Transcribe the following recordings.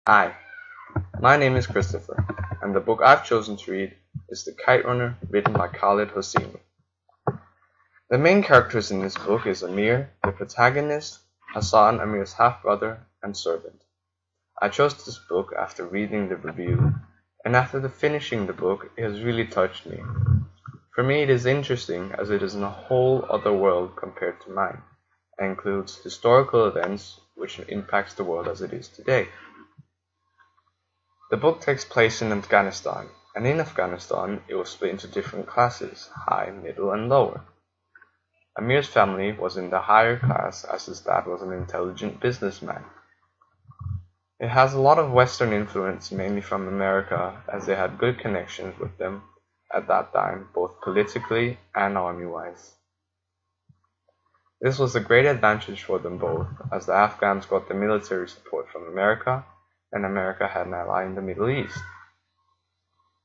Hi, my name is Christopher, and the book I've chosen to read is The Kite Runner, written by Khaled Hosseini. The main characters in this book is Amir, the protagonist, Hassan, Amir's half-brother and servant. I chose this book after reading the review, and after finishing the book, it has really touched me. For me, it is interesting as it is in a whole other world compared to mine, and includes historical events which impacts the world as it is today. The book takes place in Afghanistan, and in Afghanistan it was split into different classes, high, middle, and lower. Amir's family was in the higher class as his dad was an intelligent businessman. It has a lot of Western influence, mainly from America, as they had good connections with them at that time, both politically and army-wise. This was a great advantage for them both, as the Afghans got the military support from America, and America had an ally in the Middle East.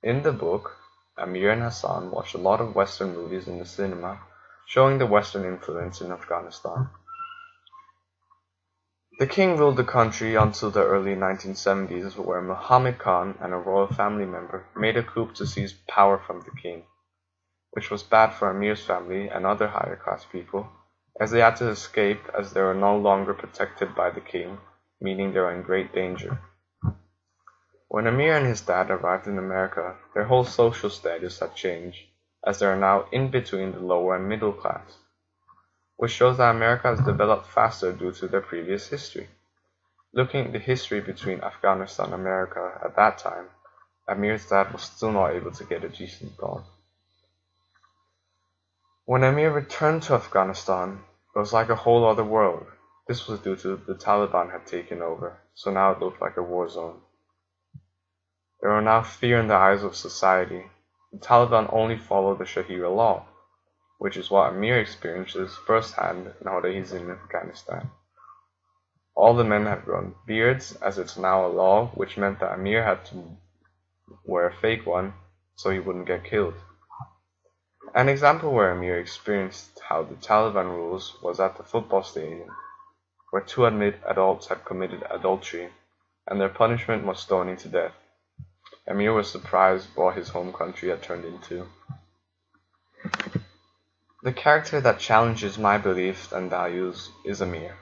In the book, Amir and Hassan watched a lot of Western movies in the cinema, showing the Western influence in Afghanistan. The king ruled the country until the early 1970s, where Muhammad Khan and a royal family member made a coup to seize power from the king, which was bad for Amir's family and other higher class people, as they had to escape as they were no longer protected by the king, meaning they were in great danger. When Amir and his dad arrived in America, their whole social status had changed, as they are now in between the lower and middle class, which shows that America has developed faster due to their previous history. Looking at the history between Afghanistan and America at that time, Amir's dad was still not able to get a decent job. When Amir returned to Afghanistan, it was like a whole other world. This was due to the Taliban had taken over, so now it looked like a war zone. There are now fear in the eyes of society. The Taliban only follow the Sharia law, which is what Amir experiences firsthand now that he's in Afghanistan. All the men have grown beards, as it's now a law, which meant that Amir had to wear a fake one so he wouldn't get killed. An example where Amir experienced how the Taliban rules was at the football stadium, where two adults had committed adultery, and their punishment was stoning to death. Amir was surprised what his home country had turned into. The character that challenges my beliefs and values is Amir.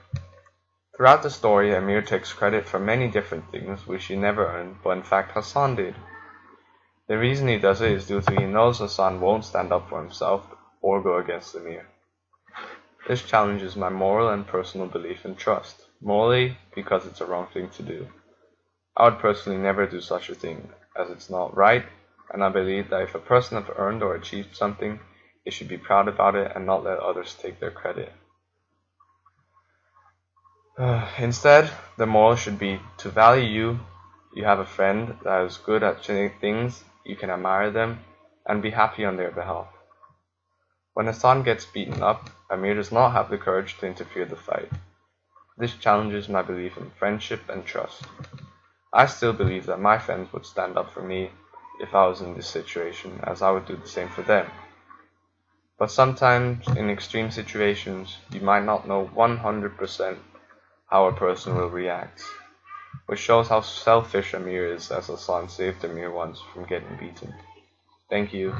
Throughout the story, Amir takes credit for many different things which he never earned, but in fact Hassan did. The reason he does it is due to he knows Hassan won't stand up for himself or go against Amir. This challenges my moral and personal belief and trust. Morally, because it's a wrong thing to do. I would personally never do such a thing, as it's not right, and I believe that if a person has earned or achieved something, they should be proud about it and not let others take their credit. Instead, the moral should be to value you. You have a friend that is good at things, you can admire them, and be happy on their behalf. When Hassan gets beaten up, Amir does not have the courage to interfere in the fight. This challenges my belief in friendship and trust. I still believe that my friends would stand up for me if I was in this situation, as I would do the same for them. But sometimes, in extreme situations, you might not know 100% how a person will react, which shows how selfish Amir is, as Hassan saved Amir once from getting beaten. Thank you.